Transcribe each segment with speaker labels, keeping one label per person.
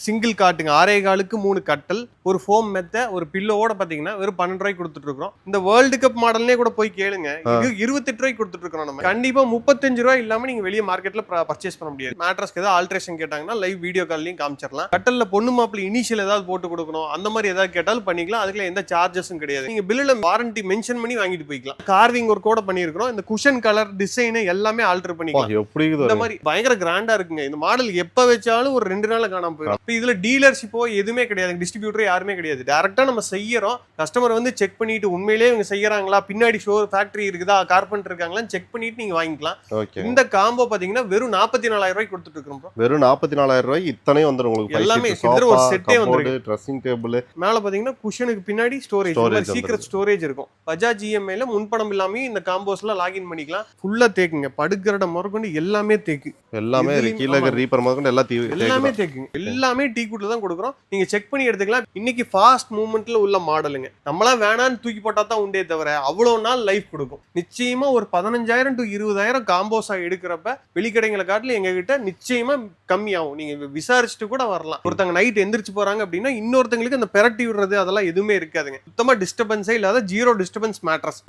Speaker 1: Single காட்டுங்க 6.25க்கு 3 கட்டல் ஒரு ஃபோம் மெத்த ஒரு பில்லோட பாத்தீங்கன்னா வெறும் 12 ரூபாய்க்கு கொடுத்துட்டு இருக்கோம். இந்த வேர்ல்டு கப் மாடல்லே கூட போய் கேளுங்க, இது 28 ரூபாய்க்கு கொடுத்துட்டு இருக்கோம். நம்ம கண்டிப்பா 35 ரூபாய் இல்லாம நீங்க வெளிய மார்க்கெட்ல பர்ச்சேஸ் பண்ண முடியாது. மேட்ரஸ்க்கு ஏதாவது ஆல்ட்ரேஷன் கேட்டாங்கன்னா லைவ் வீடியோ கால்லயும் காமிச்சிடலாம். கட்டல்ல பொண்ணு மாப்பிள்ளை இனிஷியல் ஏதாவது போட்டு கொடுக்கணும் அந்த மாதிரி ஏதாவது கேட்டாலும் பண்ணிக்கலாம். அதுக்குள்ள எந்த சார்ஜஸும் கிடையாது. நீங்க பில்லுல வாரண்டி மென்ஷன் பண்ணி வாங்கிட்டு போய்க்கலாம். கார்விங் ஒர்க் கூட பண்ணியிருக்கிறோம். இந்த குஷன் கலர் டிசைன் எல்லாமே ஆல்டர் பண்ணிக்கலாம். இந்த மாதிரி பயங்கர கிராண்டா இருக்குங்க. இந்த மாடல் எப்ப வச்சாலும் ஒரு 2 நாள்ல காணாம போயிடும். இப்போ இதுல டீலர்ஷிப்போ எதுவுமே கிடையாது, டிஸ்ட்ரிபியூட்டர் யாருமே கிடையாது. டைரக்டா நம்ம செய்யறோம். கஸ்டமர் வந்து செக் பண்ணிட்டு உண்மையிலேயே இவங்க செய்யறாங்களா, பின்னாடி ஷோர் ஃபேக்டரி இருக்குதா, கார்பெண்டர் இருக்காங்களா செக் பண்ணிட்டு நீங்க வாங்கிக்கலாம். இந்த காம்போ பாத்தீங்கன்னா வெறும் 44,000 ரூபாய்க்கு கொடுத்துட்டு இருக்கோம்.
Speaker 2: வெறும் 44,000 ரூபாய்க்கு இத்தனை வந்துரும் உங்களுக்கு.
Speaker 1: எல்லாமே ஒரு செட்டே வந்துரும்.
Speaker 2: ட்ரெஸ்ஸிங் டேபிள் மேல
Speaker 1: பாத்தீங்கன்னா குஷனுக்கு பின்னாடி ஸ்டோரேஜ் சீக்ரெட் ஸ்டோரேஜ் இருக்கும். பஜாஜ் இஎம்ஐல முன்பணம் இல்லாம இந்த காம்போஸ்ல லாகின் பண்ணிக்கலாம். ஃபுல்லா தேக்குங்க, படுக்கிற முதற்கொண்டு எல்லாமே தேக்கு,
Speaker 2: எல்லாமே கீழ ரீப்பர் முதற்கொண்டு எல்லாமே
Speaker 1: தேக்குங்க. எல்லாமே டீ கூட்ல தான் கொடுக்குறோம். நீங்க செக் பண்ணி எடுத்துக்கலாம். இன்னைக்கு ஃபாஸ்ட் மூவ்மெண்ட்ல உள்ள மாடலுங்க. நம்மளா வேணான்னு தூக்கி போட்டா தான் உண்டே தவிர அவ்வளவு நாள் லைஃப் கொடுக்கும். நிச்சயமா ஒரு 15,000 to 20,000 காம்போஸா எடுக்கிறப்ப வெளிக்கடைகளை காட்டில எங்க கிட்ட நிச்சயமா கம்மியாகும். நீங்க விசாரிச்சுட்டு கூட வரலாம். ஒருத்தங்க நைட் எந்திரிச்சு போறாங்க அப்படின்னா இன்னொருத்தங்களுக்கு அந்த பெரட்டி விடுறது அதெல்லாம் எதுவுமே இருக்காதுங்க. சுத்தமா டிஸ்டர்பன்ஸே இல்லாத ஜீரோ டிஸ்டர்பன்ஸ் மேட்ரஸ்.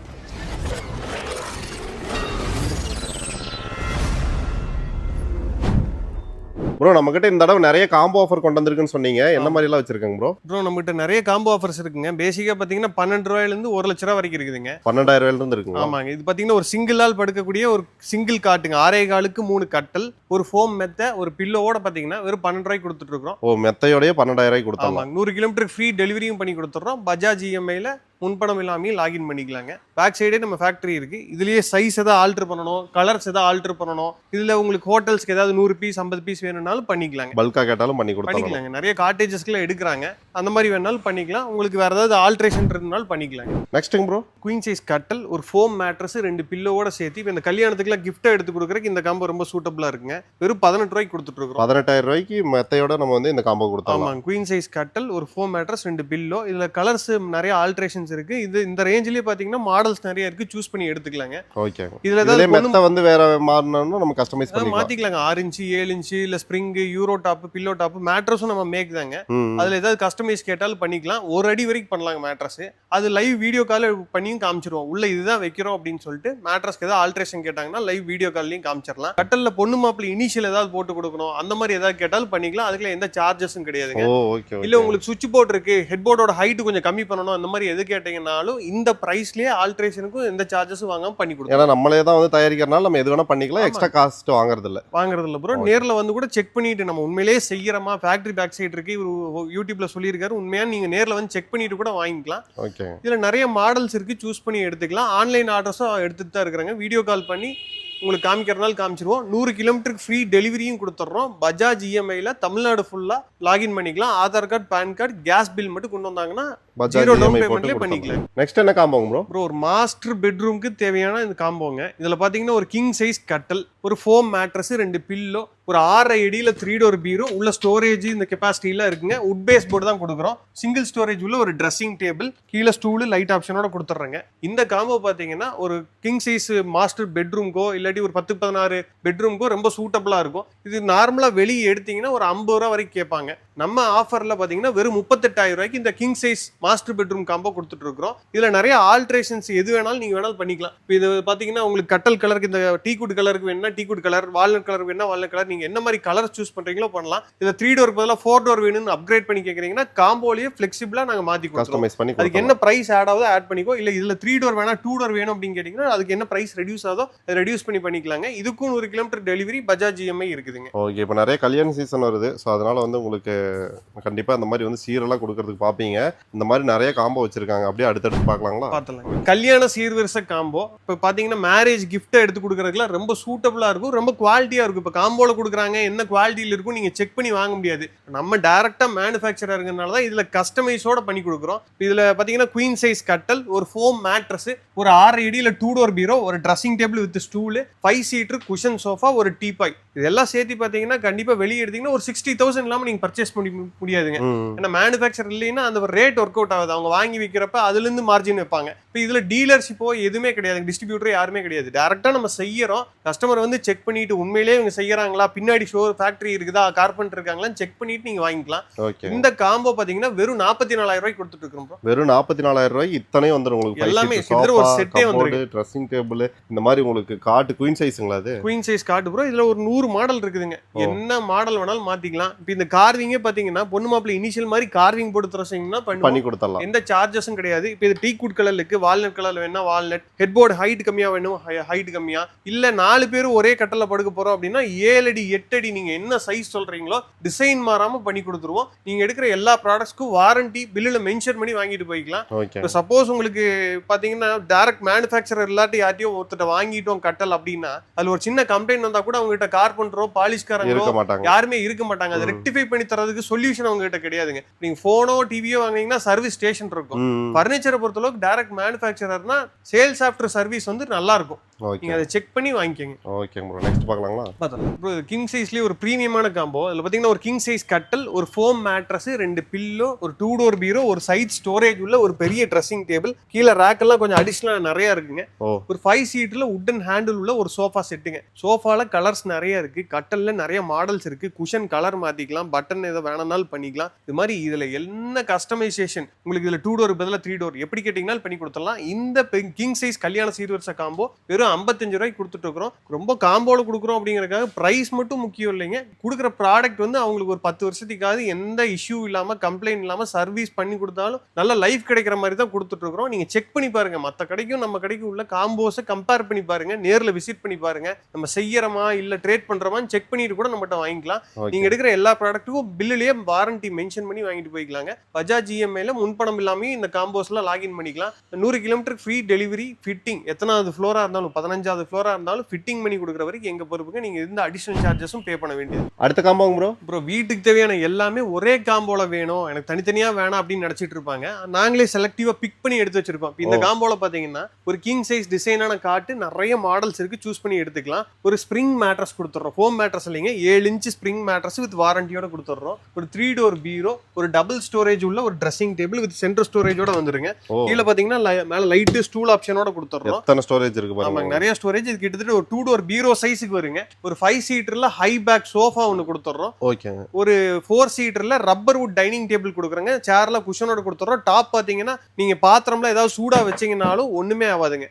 Speaker 2: ப்ரோ நம்ம கிட்ட இந்த தடவை நிறைய காம்போ ஆஃபர் கொண்டு வந்திருக்குன்னு சொன்னீங்க. என்ன மாதிரி எல்லாம் வச்சிருக்காங்க ப்ரோ?
Speaker 1: நம்ம கிட்ட நிறைய காம்போ ஆஃபர்ஸ் இருக்குங்க. பேசிக்கா பாத்தீங்கன்னா 12 ரூபாயில இருந்து 1 லட்சம் ரூபாய் வரைக்கும் இருக்குதுங்க.
Speaker 2: 12,000 இருந்து இருக்குங்க.
Speaker 1: ஆமாங்க. இது பாத்தீங்கன்னா ஒரு சிங்கிள் ஆள் படுக்கக்கூடிய ஒரு சிங்கிள் காட்டுங்க 6.25க்கு 3 கட்டல் ஒரு ஃபோம் மெத்த ஒரு பில்லோட பாத்தீங்கன்னா வெறும் 12 ரூபாய்க்கு கொடுத்துட்டு இருக்கோம்.
Speaker 2: ஓ, மெத்தையோடய 12,000 ரூபாய்க்கு கொடுத்தாங்க.
Speaker 1: 100 கிலோமீட்டர் ஃப்ரீ டெலிவரியும் பண்ணி கொடுத்துறோம். பஜாஜ் இஎம்ஐல முன்பணம் இல்லாமே லாகின் பண்ணிக்கலாங்க. பேக் சைடே நம்ம ஃபேக்டரி இருக்கு. இதுலயே சைஸ் ஏதாவது ஆல்டர் பண்ணணும், கலர்ஸ் ஏதாவது ஆல்டர் பண்ணணும், இதுல உங்களுக்கு ஹோட்டல்ஸ்க்கு ஏதாவது 100 பீஸ் 50 பீஸ் வேணும்னாலும் பண்ணிக்கலாங்க.
Speaker 2: பல்கா கேட்டாலும் பண்ணிக்கலாங்க.
Speaker 1: நிறைய காட்டேஜஸ்க்குள்ள எடுக்கிறாங்க. அந்த மாதிரி வேணாலும் பண்ணிக்கலாம். உங்களுக்கு வேற ஏதாவது ஆல்ட்ரேஷன் இருந்தாலும் பண்ணிக்கலாங்க.
Speaker 2: நெக்ஸ்ட்ங்க ப்ரோ,
Speaker 1: குயின் சைஸ் கட்டல் ஒரு ஃபோம் மேட்ரஸ் 2 பில்லோட சேர்த்து இந்த கல்யாணத்துக்குலாம் கிஃப்ட்டா எடுத்து கொடுக்குறதுக்கு இந்த காம்போ ரொம்ப சூட்டபிளா இருக்குங்க. வெறும் 18 ரூபாய்க்கு கொடுத்துட்டு இருக்கோம்.
Speaker 2: 18,000 ரூபாய்க்கு மெத்தையோட நம்ம வந்து இந்த காம்போ கொடுத்தோம்.
Speaker 1: ஆமாங்க. குயின் சைஸ் கட்டல் ஒரு ஃபோம் மேட்ரஸ் 2 பில்லோ. இதுல கலர்ஸ் நிறைய ஆல்ட்ரேஷன்ஸ் இருக்கு. இந்த ரேஞ்சிலே பாத்தீங்கன்னா மாடல்ஸ் நிறைய இருக்கு. சூஸ் பண்ணி எடுத்துக்கலாங்க.
Speaker 2: ஓகே. இதுல ஏதாவது மெத்த வந்து வேற மாறணும்னா நம்ம கஸ்டமைஸ் பண்ணி
Speaker 1: மாத்திக்கலாங்க. 6 இன்ச் 7 இன்ச் இல்ல spring euro top pillow top மேட்ரஸும் நம்ம மேக் தாங்க. அதுல ஏதாவது கஸ்டமைஸ் கேட்டாலும் பண்ணிக்கலாம். 1 அடி வரைக்கும் பண்ணலாங்க மேட்ரஸ். அது லைவ் வீடியோ கால் பண்ணியும் காமிச்சிருவோம். உள்ள இதுதான் வைக்கிறோம் அப்படின்னு சொல்லிட்டு மேட்ரஸ்க்கு ஏதாவது ஆல்ட்ரேஷன் கேட்டாங்கன்னா லைவ் வீடியோ கால்லயும் காமிச்சிடலாம். கட்டல்ல பொண்ணு மாப்பிள்ளை இனிஷியல் ஏதாவது போட்டு கொடுக்கணும் அந்த மாதிரி ஏதாவது கேட்டாலும் பண்ணிக்கலாம். அதுக்குள்ள எந்த சார்ஜஸும் கிடையாதுங்க. இல்ல உங்களுக்கு சுவிட்ச் போர்ட் இருக்கு, ஹெட் போர்டோட ஹைட் கொஞ்சம் கம்மி பண்ணணும் அந்த மாதிரி எது கேட்டீங்கன்னாலும் இந்த பிரைஸ்லயே ஆல்ட்ரேஷனுக்கும் எந்த சார்ஜஸும் வாங்காம பண்ணி கொடுக்கலாம்.
Speaker 2: ஏன்னா நம்மளே தான் வந்து தயாரிக்கிறனால நம்ம எது வேணா பண்ணிக்கலாம். எக்ஸ்ட்ரா காஸ்ட் வாங்குறது இல்ல ப்ரோ.
Speaker 1: நேர்ல வந்து கூட செக் பண்ணிட்டு நம்ம உண்மையிலேயே செய்யறமா, ஃபேக்டரி பேக் சைடு இருக்கு, யூடியூப்ல சொல்லியிருக்காரு உண்மையா நீங்க நேர்ல வந்து செக் பண்ணிட்டு கூட வாங்கிக்கலாம். இதுல நிறைய மாடல்ஸ் இருக்கு. சூஸ் பண்ணி எடுத்துக்கலாம். ஆன்லைன் ஆர்டர்ஸும் எடுத்துட்டு தான் இருக்கிறாங்க. வீடியோ கால் பண்ணி உங்களுக்கு காமிக்கிறதுனால காமிச்சிருவோம். 100 கிலோமீட்டருக்கு ஃப்ரீ டெலிவரியும் கொடுத்துட்றோம். பஜாஜ் இஎம்ஐல தமிழ்நாடு ஃபுல்லா லாகின் பண்ணிக்கலாம். Aadhaar card, pan card, gas bill மட்டும் கொண்டு வந்தாங்கன்னா ஜீரோ டவுன் பேமெண்ட்லயே பண்ணிக்கலாம்.
Speaker 2: நெக்ஸ்ட் என்ன காம்போங்க ப்ரோ?
Speaker 1: ஒரு மாஸ்டர் பெட்ரூமுக்கு தேவையான இந்த காம்போங்க. இதுல பாத்தீங்கன்னா ஒரு கிங் சைஸ் கட்டல், ஒரு ஃபோம் மேட்ரஸ், 2 பில்லோ, ஒரு 6 அடியில 3 டோர் பீரோ, உள்ள ஸ்டோரேஜ் இந்த கெப்பாசிட்டி எல்லாம் இருக்குங்க. உட் பேஸ் போர்டு தான் கொடுக்குறோம். சிங்கிள் ஸ்டோரேஜ் உள்ள ஒரு ட்ரெஸ்ஸிங் டேபிள், கீழே ஸ்டூல், லைட் ஆப்ஷனோட கொடுத்துட்றாங்க. இந்த காம்போ பாத்தீங்கன்னா ஒரு கிங் சைஸ் மாஸ்டர் பெட்ரூம்க்கோ இல்லாட்டி ஒரு 10-16 பெட்ரூம்க்கோ ரொம்ப சூட்டபிளா இருக்கும். இது நார்மலா வெளியே எடுத்தீங்கன்னா ஒரு 50 ரூபா வரைக்கும் கேட்பாங்க. நம்ம ஆஃபர்ல பாத்தீங்கன்னா வெறும் 38,000 ரூபாய்க்கு இந்த king size master bedroom combo கொடுத்துட்டு இருக்கோம். இதுல நிறைய ஆல்ட்ரேஷன்ஸ் எது வேணாலும் நீங்க வேணாலும் பண்ணிக்கலாம். இப்போ இது பாத்தீங்கன்னா உங்களுக்கு கட்டல் கலருக்கு இந்த டீ குட் கலருக்கு வேணும்னா tea good colour, walnut colour வேணும்னா வால்நட் கலர், நீங்க என்ன மாதிரி கலர் சூஸ் பண்றீங்களோ பண்ணலாம். இதுல 3 டோர் பதிலா 4 டோர் வேணும்னு அப்கிரேட் பண்ணி கேக்குறீங்கன்னா காம்போலயே ஃபிளெக்சிபிளா நாங்க மாத்தி கொடுத்துருவோம். அதுக்கு என்ன பிரைஸ் ஆட் ஆகுதோ ஆட் பண்ணிக்கோ. இல்ல இதுல 3 டோர் வேணா 2 டோர் வேணும் அப்படின்னு கேட்டீங்கன்னா அதுக்கு என்ன பிரைஸ் ரெடியூஸ் ஆகுதோ அதை ரெடியூஸ் பண்ணிக்கலாங்க. இதுக்கும் 100 கிலோமீட்டர் டெலிவரி பஜாஜ் இஎம்ஐ இருக்குதுங்க.
Speaker 2: ஓகே. இப்போ நிறைய கல்யாண சீசன் வருது. ஸோ அதனால வந்து உங்களுக்கு கண்டிப்பா அந்த மாதிரி வந்து சீரெல்லாம் கொடுக்கறதுக்கு பாப்பீங்க. இந்த மாதிரி நிறைய காம்போ வச்சிருக்காங்க. அப்படியே அடுத்தடுத்து பார்க்கலாங்களா?
Speaker 1: பார்க்கலாம். கல்யாண சீர்வரிசை காம்போ இப்போ பாத்தீங்கன்னா மேரேஜ் கிஃப்ட் எடுத்து கொடுக்கறதுக்குலாம் ரொம்ப சூட்டபிளா இருக்கும், ரொம்ப குவாலிட்டியா இருக்கும். இப்போ காம்போல கொடுக்குறாங்க, என்ன குவாலிட்டியில் இருக்கும் நீங்க செக் பண்ணி வாங்க முடியாது. நம்ம டைரக்டா மேனுஃபேக்சரர் இருக்கறனால தான் இதுல கஸ்டமைஸோட பண்ணி கொடுக்குறோம். இதுல பாத்தீங்கன்னா குயின் சைஸ் கட்டல், ஒரு ஃபோம் மேட்ரஸ், ஒரு 6 அடியில 2 டோர் பீரோ, ஒரு dressing table with stool, 5 seater cushion sofa, ஒரு டீபாய். இதெல்லாம் சேர்த்து பாத்தீங்கன்னா கண்டிப்பா வெளியே எடுத்தீங்கன்னா ஒரு 60,000 இல்லாம நீங்க பர்ச்சேஸ் பண்ணி முடியாதுங்க. ஏன்னா மேனுஃபேக்சர் இல்லைன்னா அந்த ரேட் ஒர்க் அவுட் ஆகுது. அவங்க வாங்கி விற்கிறப்ப அதுல இருந்து மார்ஜின் வைப்பாங்க. இப்போ இதுல டீலர்ஷிப்போ எதுவுமே கிடையாது, டிஸ்ட்ரிபியூட்டர் யாருமே கிடையாது. டேரக்டா நம்ம செய்யறோம், கஸ்டமர் வந்து செக் பண்ணிட்டு உண்மையிலேயே இவங்க செய்யறாங்களா, பின்னாடி ஃபேக்டரி இருக்குதா, கார்பெண்டர் இருக்காங்களான்னு செக் பண்ணிட்டு நீங்க வாங்கிக்கலாம். இந்த காம்போ பாத்தீங்கன்னா வெறும் 44,000 ரூபாய்க்கு கொடுத்துட்டு இருக்கோம் ப்ரோ.
Speaker 2: வெறும் 44,000 ரூபாய்க்கு இத்தனை வந்துரும் உங்களுக்கு.
Speaker 1: எல்லாமே ஒரு செட்டே வந்துருக்கு.
Speaker 2: ட்ரெஸ்ஸிங் டேபிள் இந்த மாதிரி உங்களுக்கு காட் குயின் சைஸ்ங்களா? அது
Speaker 1: குயின் சைஸ் காட் ப்ரோ. இதுல ஒரு 100 மாடல் இருக்குதுங்க. என்ன மாடல் வேணாலும் மாத்திக்கலாம். இப்போ இந்த கார்விங்கே பாத்தீங்கன்னா பொண்ணு மாப்பிள்ளை இனிஷியல் மாதிரி கார்விங் போட்டு தரசிங்கன்னா பண்ணி கொடுத்துடலாம். எந்த சார்ஜஸும் கிடையாது. இப்போ இது டீ குட் கலர்ல இருக்கு, வால்நட் கலர்ல வேணா வால்நட், ஹெட் போர்டு ஹைட் கம்மியா வேணும் ஹைட் கம்மியா, இல்ல 4 பேரும் ஒரே கட்டல படுக்க போறோம் அப்படின்னா 7 அடி 8 அடி நீங்க என்ன சைஸ் சொல்றீங்களோ டிசைன் மாறாம பண்ணி கொடுத்துருவோம். நீங்க எடுக்கிற எல்லா ப்ராடக்ட்ஸ்க்கும் வாரண்டி பில்லுல மென்ஷன் பண்ணி வாங்கிட்டு போய்க்கலாம். இப்போ சப்போஸ் உங்களுக்கு பாத்தீங்கன்னா டைரக்ட் மேனுஃபேக்சரர் இல்லாட்டி யார்ட்டையோ ஒருத்தட்ட வாங்கிட்டோம் கட்டல் அப்படின்னா அதுல ஒரு சின்ன கம்ப்ளைண்ட் வந்தா கூட அவங்க கிட்ட கார்பெண்டரோ பாலிஷ்காரங்களோ யாருமே இருக்க மாட்டாங்க. அதை ரெக்டிஃபை பண்ணி தரதுக்கு சொல்யூஷன் அவங்க கிட்ட கிடையாதுங்க. நீங்க போனோ டிவியோ வாங்குனீங்கன்னா சர்வீஸ் ஸ்டேஷன் இருக்கும். பர்னிச்சரை பொறுத்தளவுக்கு டைரக்ட் மேனுஃபேக்சரர்னா சேல்ஸ் ஆஃப்டர் சர்வீஸ் வந்து நல்லா இருக்கும். நீங்க அதை செக் பண்ணி வாங்கிக்கங்க.
Speaker 2: ஓகே ப்ரோ, நெக்ஸ்ட் பார்க்கலாங்களா?
Speaker 1: பார்த்தலாம் ப்ரோ. கிங் சைஸ்லயே ஒரு பிரீமியமான காம்போ. அதுல பாத்தீங்கன்னா ஒரு கிங் சைஸ் கட்டல், ஒரு ஃபோம் மேட்ரஸ், 2 பில்லோ, ஒரு 2 டோர் பீரோ, ஒரு சைட் ஸ்டோரேஜ் உள்ள ஒரு பெரிய ட்ரெஸ்ஸிங் டேபிள், கீழே ரேக் எல்லாம் கொஞ்சம் அடிஷனலா நிறைய இருக்குங்க. ஒரு 5 சீட்ல உட்டன் ஹேண்டில் உள்ள ஒரு சோஃபா செட்டுங்க. சோஃபால கலர்ஸ் நிறைய இருக்கு, கட்டல்ல நிறைய மாடல்ஸ் இருக்கு. குஷன் கலர் மாத்திக்கலாம், பட்டன் ஏதோ வேணும்னாலும் பண்ணிக்கலாம். இது மாதிரி இதுல என்ன கஸ்டமைசேஷன் உங்களுக்கு இதுல 2 டோர் பதிலா 3 டோர் எப்படி கேட்டீங்கனாலும் பண்ணி கொடுத்துடலாம். இந்த கிங் சைஸ் கல்யாண சீர்வரிசை காம்போ வெறும் 55 ரூபாய்க்கு கொடுத்துட்டு இருக்கிறோம். ரொம்ப காம்போல கொடுக்குறோம் அப்படிங்கறதுக்காக பிரைஸ் மட்டும் முக்கியம் இல்லைங்க. கொடுக்குற ப்ராடக்ட் வந்து அவங்களுக்கு ஒரு 10 வருஷத்துக்காவது எந்த இஷ்யூ இல்லாம கம்ப்ளைண்ட் இல்லாம சர்வீஸ் பண்ணி கொடுத்தாலும் நல்ல லைஃப் கிடைக்கிற மாதிரி தான் கொடுத்துட்டு இருக்கிறோம். நீங்க செக் பண்ணி பாருங்க, மற்ற கடைக்கும் நம்ம கடைக்கும் உள்ள காம்போஸை கம்பேர் பண்ணி பாருங்க, நேர்ல விசிட் பண்ணி பாருங்க, நம்ம செய்யறோமா இல்ல ட்ரேட் பண்றோமான்னு செக் பண்ணிட்டு கூட நம்மகிட்ட வாங்கிக்கலாம். நீங்க எடுக்கிற எல்லா ப்ராடக்ட்டுக்கும் பில்லுலயே வாரண்டி மென்ஷன் பண்ணி வாங்கிட்டு போய்க்கலாங்க. பஜாஜ் இஎம்ஐல முன்பணம் இல்லாம இந்த காம்போஸ்லாம் லாகின் பண்ணிக்கலாம். 100 கிலோமீட்டர் ஃப்ரீ டெலிவரி, ஃபிட்டிங் எத்தனாவது ஃப்ளோரா இருந்தாலும் 15வது ஃப்ளோரா இருந்தாலும் ஃபிட்டிங் பண்ணி கொடுக்குற வரைக்கும் எங்க பொறுப்புங்க. நீங்க இந்த அடிஷனல் சார்ஜஸும் பே பண்ண வேண்டியது.
Speaker 2: அடுத்த காம்போங்க ப்ரோ.
Speaker 1: ப்ரோ வீட்டுக்கு தேவையான எல்லாமே ஒரே காம்போல வேணும், எனக்கு தனித்தனியா வேணாம் அப்படின்னு நினைச்சிட்டு இருப்பாங்க. நாங்களே செலக்டிவா பிக் பண்ணி எடுத்து வச்சிருப்போம். இந்த காம்போல பாத்தீங்கன்னா ஒரு கிங் சைஸ் டிசைனான காட்டு நிறைய மாடல்ஸ் இருக்கு, சூஸ் பண்ணி எடுத்துக்கலாம். ஒரு ஸ்ப்ரிங் மேட்ரஸ் கொடுத்துறோம், ஃபோம் மேட்ரஸ் இல்லைங்க, 7 இன்ச் ஸ்ப்ரிங் மேட்ரஸ் வித் வாரண்டியோட கொடுத்துறோம். ஒரு 3 டோர் பீரோ, ஒரு டபுள் ஸ்டோரேஜ் உள்ள ஒரு ட்ரெஸ்ஸிங் டேபிள் வித் சென்டர் ஸ்டோரேஜோட வந்துருங்க. கீழே பாத்தீங்கன்னா மேல லைட் ஸ்டூல் ஆப்ஷனோட கொடுத்துறோம்.
Speaker 2: எத்தனை ஸ்டோரேஜ் இருக்கு பாருங்க.
Speaker 1: நிறைய ஸ்டோரேஜ். இது கிட்டத்தட்ட ஒரு 2 டோர் பீரோ சைஸுக்கு வருங்க. ஒரு 5 சீட்டர்ல ஹை பேக் சோஃபா ஒன்னு கொடுத்துறோம்.
Speaker 2: ஓகேங்க.
Speaker 1: ஒரு 4 சீட்டர்ல ரப்பர் வுட் டைனிங் டேபிள் கொடுக்குறோங்க. சேர்ல குஷனோட கொடுத்துறோம். டாப் பாத்தீங்கன்னா நீங்க பாத்திரம்ல ஏதாவது சூடா வச்சீங்கனாலும் ஒண்ணுமே ஆகாதுங்க.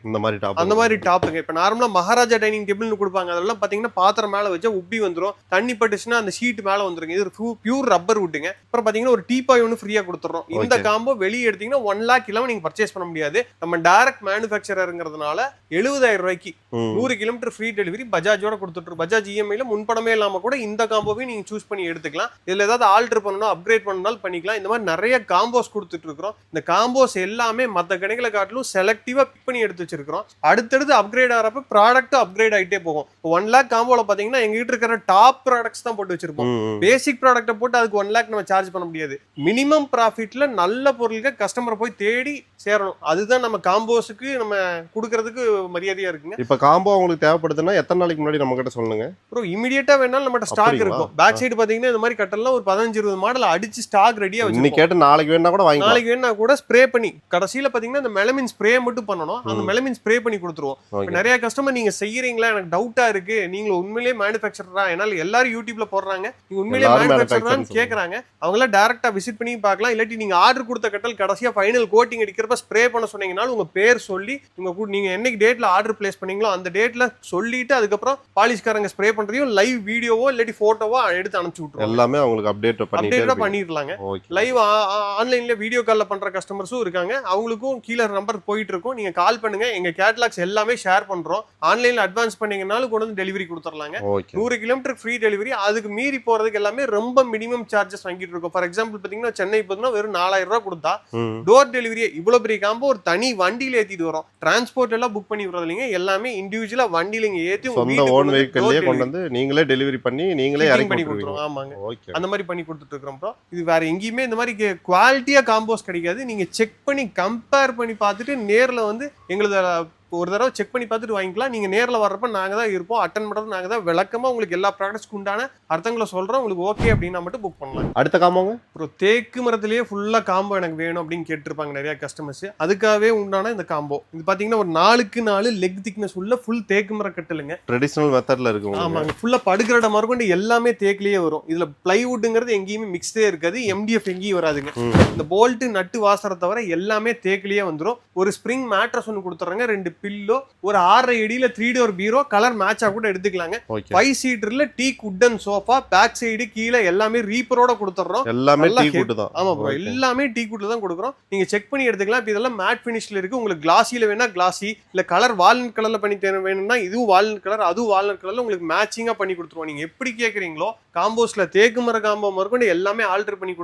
Speaker 1: அந்த மாதிரி டாப்புங்க. இப்ப நார்மலா மகாராஜா டைனிங் டேபிள்னு கொடுப்பாங்க, அதெல்லாம் பாத்தீங்கன்னா பாத்திரம் மேல வச்சா உப்பி வந்துரும், தண்ணி பட்டுச்சுன்னா அந்த ஷீட் மேல வந்துருங்க. இது பியூர் ரப்பர் வுட்டுங்க. அப்புறம் பாத்தீங்கன்னா ஒரு டீபாய் ஒன்னு ஃப்ரீயா கொடுத்துறோம். இந்த காம்போ வெளியே எடுத்தீங்கன்னா 1 லாக் இல்லாம நீங்க பர்ச்சேஸ் பண்ண முடியாது. நம்ம டைரக்ட் மேனுஃபேக்சரர்ங்கிறதுனால 70,000 ரூபாய்க்கு 100 கிலோமீட்டர் ஃப்ரீ டெலிவரி பஜாஜோட கொடுத்துட்டு, பஜாஜ் இஎம்ஐல முன்பணமே இல்லாம கூட இந்த காம்போவை நீங்க சூஸ் பண்ணி எடுத்துக்கலாம். இதுல ஏதாவது ஆல்டர் பண்ணணும், அப்கிரேட் பண்ணனாலும் பண்ணிக்கலாம். இந்த மாதிரி நிறைய காம்போஸ் கொடுத்துட்டு இருக்கிறோம். இந்த காம்போஸ் எல்லாமே மற்ற கடைகளை காட்டிலும் செலக்டிவா பிக் பண்ணி எடுத்து வச்சிருக்கிறோம். அடுத்தடுத்து அப்கிரேட் ஆகிறப்ப ப்ராடக்ட் அப்கிரேட் ஆகிட்டே போகும். 1 லாக் காம்போல பாத்தீங்கன்னா எங்ககிட்ட இருக்கிற டாப் ப்ராடக்ட்ஸ் தான் போட்டு வச்சிருப்போம். பேசிக் ப்ராடக்ட்டை போட்டு அதுக்கு 1 லாக் நம்ம சார்ஜ் பண்ண முடியாது. மினிமம் ப்ராஃபிட்ல நல்ல பொருட்கள் கஸ்டமர் போய் தேடி சேரணும். அதுதான் நம்ம காம்போஸுக்கு நம்ம கொடுக்கறதுக்கு மரியாதையா இருக்குங்க.
Speaker 2: இப்ப காம்போ உங்களுக்கு தேவைப்படுதுன்னா எத்தனை நாளைக்கு முன்னாடி நம்ம கிட்ட சொல்லுங்க
Speaker 1: ப்ரோ. இமிடியேட்டா வேணாலும் நம்ம ஸ்டாக் இருக்கும். பேக் சைடு பாத்தீங்கன்னா இந்த மாதிரி கட்டெல்லாம் ஒரு 15-20 மாடல் அடிச்சு ஸ்டாக் ரெடியா வச்சிருக்கோம்.
Speaker 2: இன்னைக்கு கேட்ட நாளைக்கு வேணா கூட வாங்கிக்கலாம்.
Speaker 1: நாளைக்கு வேணா கூட ஸ்ப்ரே பண்ணி கடைசியில பாத்தீங்கன்னா இந்த மெலமின் ஸ்ப்ரே மட்டும் பண்ணணும். அந்த மெலமின் ஸ்ப்ரே பண்ணி கொடுத்துருவோம். நிறைய கஸ்டமர் நீங்க செய்யறீங்களா, எனக்கு டவுட்டா இருக்கு, நீங்க உண்மையிலேயே மேனுஃபேக்சரரா, என்னால எல்லாரும் யூடியூப்ல போடுறாங்க, நீங்க உண்மையிலேயே மேனுஃபேக்சரரான்னு கேக்குறாங்க. அவங்கள டைரக்டா விசிட் பண்ணி பார்க்கலாம். இல்லாட்டி நீங்க ஆர்டர் கொடுத்த கட்டல் கடைசியா ஃபைனல் கோட்டிங் அடிக்கிறப்ப ஸ்ப்ரே பண்ண சொன்னீங்கனாலும் உங்க பேர் சொல்லி நீங்க என்னைக்கு டேட்ல ஆர்டர் பிளேஸ் பண்ணீங்களோ அந்த டேட்ல சொல்லிட்டு அதுக்கப்புறம் பாலிஷ்காரங்க ஸ்ப்ரே பண்றதையும் லைவ் வீடியோவோ இல்லாட்டி போட்டோவோ எடுத்து அனுப்பிச்சு விட்டுருவோம்.
Speaker 2: எல்லாமே உங்களுக்கு அப்டேட்
Speaker 1: பண்ணிடலாங்க. லைவ் ஆன்லைன்ல வீடியோ கால்ல பண்ற கஸ்டமர்ஸும் இருக்காங்க. அவங்களுக்கும் கீழே நம்பர் போயிட்டு இருக்கும். நீங்க கால் பண்ணுங்க. எங்க கேட்டலாக்ஸ் எல்லாமே ஷேர் பண்றோம். ஆன்லைன்ல அட்வான்ஸ் பண்ணீங்கனாலும் கொண்டு வந்து டெலிவரி கொடுத்துடலாங்க. 100 kilometre free delivery. அதுக்கு மீறி போறதுக்கு எல்லாமே ரொம்ப மினிமம் சார்ஜஸ் வாங்கிட்டு இருக்கோம். ஃபார் எக்ஸாம்பிள் பாத்தீங்கன்னா சென்னை போதுன்னா வெறும் 4,000 ரூபாய் கொடுத்தா டோர் டெலிவரி இவ்வளவு பெரிய காம்போ ஒரு தனி வண்டியில ஏத்திட்டு வரோம். டிரான்ஸ்போர்ட் எல்லாம் புக் பண்ணி விடுறது இல்லைங்க. எல்லாமே இண்டிவிஜுவலா வண்டியில ஏத்தி
Speaker 2: சொந்த ஓன் வெஹிக்கிள்லயே கொண்டு வந்து நீங்களே டெலிவரி பண்ணி நீங்களே இறக்கி
Speaker 1: பண்ணி கொடுத்துருவோம். ஆமாங்க, அந்த மாதிரி பண்ணி கொடுத்துட்டு இருக்கோம் ப்ரோ. இது வேற எங்கேயுமே இந்த மாதிரி குவாலிட்டியா காம்போஸ் கிடைக்காது. நீங்க செக் பண்ணி கம்பேர் பண்ணி பார்த்துட்டு நேர்ல வந்து எங்களது ஒரு தடவை செக் பண்ணி பார்த்துட்டு வாங்கிக்கலாம். நீங்க நேர்ல வர்றப்ப நாங்க தான் இருப்போம், அட்டன் பண்றது நாங்க தான், விளக்கமா உங்களுக்கு எல்லா ப்ராடக்ட்ஸ்க்கு உண்டான அர்த்தங்களை சொல்றோம். உங்களுக்கு ஓகே அப்படின்னா மட்டும் புக் பண்ணலாம்.
Speaker 2: அடுத்த காம்போங்க
Speaker 1: அப்புறம் தேக்கு மரத்திலேயே ஃபுல்லா காம்போ எனக்கு வேணும் அப்படின்னு கேட்டிருப்பாங்க நிறைய கஸ்டமர்ஸ். அதுக்காகவே உண்டான இந்த காம்போ இது பாத்தீங்கன்னா ஒரு 4க்கு 4 லெக் திக்னஸ் உள்ள ஃபுல் தேக்கு மர கட்டலுங்க.
Speaker 2: ட்ரெடிஷனல் மெத்தட்ல இருக்கு.
Speaker 1: ஆமாங்க, ஃபுல்லா படுக்கிற இடம் மறுபடி எல்லாமே தேக்கிலேயே வரும். இதுல பிளைவுட்ங்கிறது எங்கேயுமே மிக்ஸ்டே இருக்காது, எம்டிஎஃப் எங்கேயும் வராதுங்க. இந்த போல்ட் நட்டு வாசரை தவிர எல்லாமே தேக்கிலேயே வந்துடும். ஒரு ஸ்ப்ரிங் மேட்ரஸ் ஒன்று கொடுத்துறாங்க, 2 பில்லோ, ஒரு 6.5 அடியில 3 டோர் பீரோ, கலர் மேட்சா கூட எடுத்துக்கலாங்க. 5 சீட்டர்ல டீக் உட்டன் சோஃபா, பேக் சைடு கீழே எல்லாமே ரீப்பரோட கொடுத்துறோம்.
Speaker 2: எல்லாமே டீக் உட் தான்.
Speaker 1: ஆமா ப்ரோ, எல்லாமே டீக் உட்ல தான் கொடுக்குறோம். நீங்க செக் பண்ணி எடுத்துக்கலாம். இப்போ இதெல்லாம் மேட் ஃபினிஷ்ல இருக்கு. உங்களுக்கு கிளாசில வேணா கிளாசி, இல்ல கலர் வால்நட் கலர்ல பண்ணி வேணும்னா இதுவும் வால்நட் கலர், அதுவும் வால்நட் கலர்ல உங்களுக்கு மேட்சிங்கா பண்ணி கொடுத்துருவோம். நீங்க எப்படி கேக்குறீங்களோ காம்போஸ்ல தேக்கு மர காம்போ மறுபடி எல்லாமே ஆல்டர் பண்ணி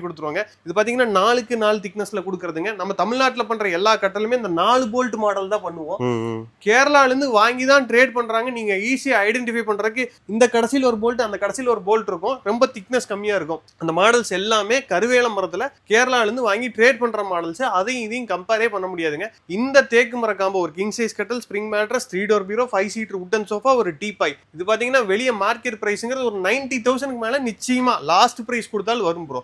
Speaker 1: கொடுத்துருவாங்க. இது பாத்தீங்கன்னா 4க்கு 4 திக்னஸ்ல கொடுக்கறதுங்க. நம்ம தமிழ்நாட்டுல பண்ற எல்லா கட்டலுமே இந்த 4 போல்ட் மாடல் தான் பண்ணுவோம். கேரளால இருந்து வாங்கி தான் ட்ரேட் பண்றாங்க. நீங்க ஈஸியா ஐடென்டிஃபை பண்றதுக்கு இந்த கடைசியில் ஒரு போல்ட், அந்த கடைசியில் ஒரு போல்ட் இருக்கும், ரொம்ப திக்னஸ் கம்மியா இருக்கும். அந்த மாடல்ஸ் எல்லாமே கருவேல மரத்துல கேரளால இருந்து வாங்கி ட்ரேட் பண்ற மாடல்ஸ். அதையும் இதையும் கம்பேரே பண்ண முடியாதுங்க. இந்த தேக்கு மர காம்போ ஒரு கிங் சைஸ் கட்டல், ஸ்ப்ரிங் மேட்ரஸ், 3 டோர் பீரோ, 5 சீட்டர் உட்டன் சோஃபா, ஒரு டீபாய். இது பாத்தீங்கன்னா வெளிய மார்க்கெட் பிரைஸ்ங்கிறது ஒரு 90,000க்கு மேல நிச்சயமா லாஸ்ட் பிரைஸ் கொடுத்தாலும் வரும் ப்ரோ.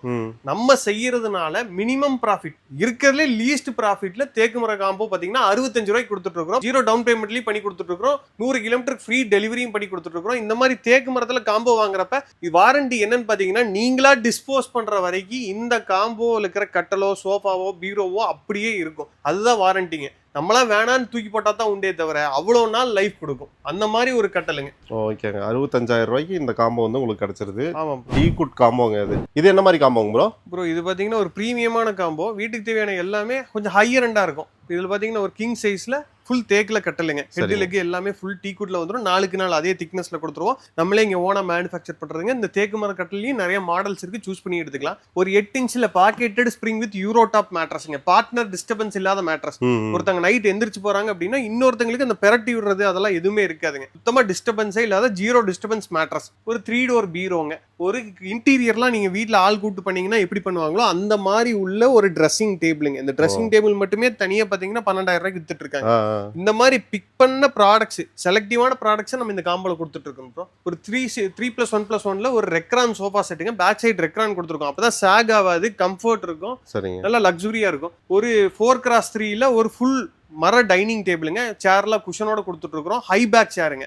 Speaker 1: நம்ம செய்யறதுனால மினிமம் ப்ராஃபிட், இருக்கிறதுல லீஸ்ட் ப்ராஃபிட்ல தேக்கு மர காம்போ பாத்தீங்கன்னா 65 ரூபாய்க்கு கொடுத்துட்டு இருக்கோம். 0 டவுன் பேமெண்ட்லயும் பண்ணி கொடுத்துட்டு இருக்கோம். 100 கிலோமீட்டர் ஃப்ரீ டெலிவரியும் பண்ணி கொடுத்துட்டு இருக்கோம். இந்த மாதிரி தேக்கு மரத்துல காம்போ வாங்குறப்ப வாரண்டி என்னன்னு பாத்தீங்கன்னா நீங்களா டிஸ்போஸ் பண்ற வரைக்கும் இந்த காம்போல இருக்கிற கட்டலோ சோஃபாவோ பீரோவோ அப்படியே இருக்கும். அதுதான் வாரண்டிங்க. நம்மளாம் வேணான்னு தூக்கி போட்டா தான் உண்டே தவிர அவ்வளவு நாள் லைஃப் கொடுக்கும். அந்த மாதிரி ஒரு கட்டலுங்க.
Speaker 2: ஓகேங்க, 65,000 ரூபாய்க்கு இந்த காம்போ வந்து உங்களுக்கு கிடைச்சிருது.
Speaker 1: ஆமா,
Speaker 2: டீக் உட் காம்போங்க. இது என்ன மாதிரி காம்போங்க ப்ரோ?
Speaker 1: ப்ரோ இது பாத்தீங்கன்னா ஒரு பிரீமியமான காம்போ. வீட்டுக்கு தேவையான எல்லாமே கொஞ்சம் ஹையர் எண்டா இருக்கும். இதுல பாத்தீங்கன்னா ஒரு கிங் சைஸ்ல ஃபுல் தேக்கில் கட்டலுங்க. ஹெட்லுக்கு எல்லாமே ஃபுல் டீ குட்ல வந்துடும். 4க்கு 4 அதே திக்னஸ்ல கொடுத்துருவோம். நம்மளே இங்க ஓனா மேனுஃபேக்சர் பண்றதுங்க. இந்த தேக்கு மர கட்டலையும் நிறைய மாடல்ஸ் இருக்கு, சூஸ் பண்ணி எடுத்துக்கலாம். ஒரு 8 இன்ச்ல pocketed spring with euro top மேட்ரஸ்ங்க. பார்ட்னர் டிஸ்டர்பன்ஸ் இல்லாத மேட்ரஸ். ஒருத்தங்க நைட் எந்திரிச்சு போறாங்க அப்படின்னா இன்னொருத்தங்களுக்கு அந்த பெரட்டி விடுறது அதெல்லாம் எதுவுமே இருக்காதுங்க. சுத்தமா டிஸ்டர்பன்ஸே இல்லாத 0 டிஸ்டர்பன்ஸ் மேட்ரஸ். ஒரு 3 டோர் பீரோங்க. ஒரு இன்டீரியர்லாம் நீங்க வீட்டுல ஆள் கூட்டு பண்ணீங்கன்னா எப்படி பண்ணுவாங்களோ அந்த மாதிரி உள்ள ஒரு ட்ரெஸ்ஸிங் டேபிளுங்க. இந்த ட்ரெஸ்ஸிங் டேபிள் மட்டுமே தனியா பாத்தீங்கன்னா 12,000 ரூபாய்க்கு வித்துட்டு இருக்காங்க. இந்த மாதிரி பிக் பண்ண ப்ராடக்ட்ஸ், செலக்டிவான ப்ராடக்ட்ஸ் நம்ம இந்த காம்போல கொடுத்துட்டு இருக்கோம் ப்ரோ. ஒரு 3+1+1ல ஒரு ரெக்ரான் சோஃபா செட்டுங்க. பேக் சைடு ரெக்ரான் கொடுத்துருக்கோம். அப்பதான் சாக் ஆகாது, கம்ஃபர்ட் இருக்கும், நல்லா லக்ஸுரியா இருக்கும். ஒரு 4x3ல ஒரு ஃபுல் மர டைனிங் டேபிளுங்க. சேர்லாம் குஷனோட கொடுத்துட்டு இருக்கிறோம். ஹை பேக் சேருங்க.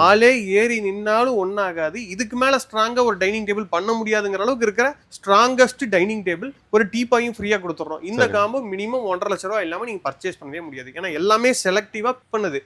Speaker 1: ஆளே ஏறி நின்னாலும் ஒன்னாகாது. இதுக்கு மேல ஸ்ட்ராங்கா ஒரு டைனிங் டேபிள் பண்ண முடியாதுங்கிற அளவுக்கு இருக்கிற ஸ்ட்ராங்கஸ்ட் டைனிங் டேபிள். ஒரு டீபாயும் ஃப்ரீயா கொடுத்துறோம். இந்த காம்போ மினிமம் 1.5 லட்ச ரூபாய் இல்லாம நீங்க பர்ச்சேஸ் பண்ணவே முடியாது. ஏன்னா எல்லாமே செலக்டிவா பண்ணுது.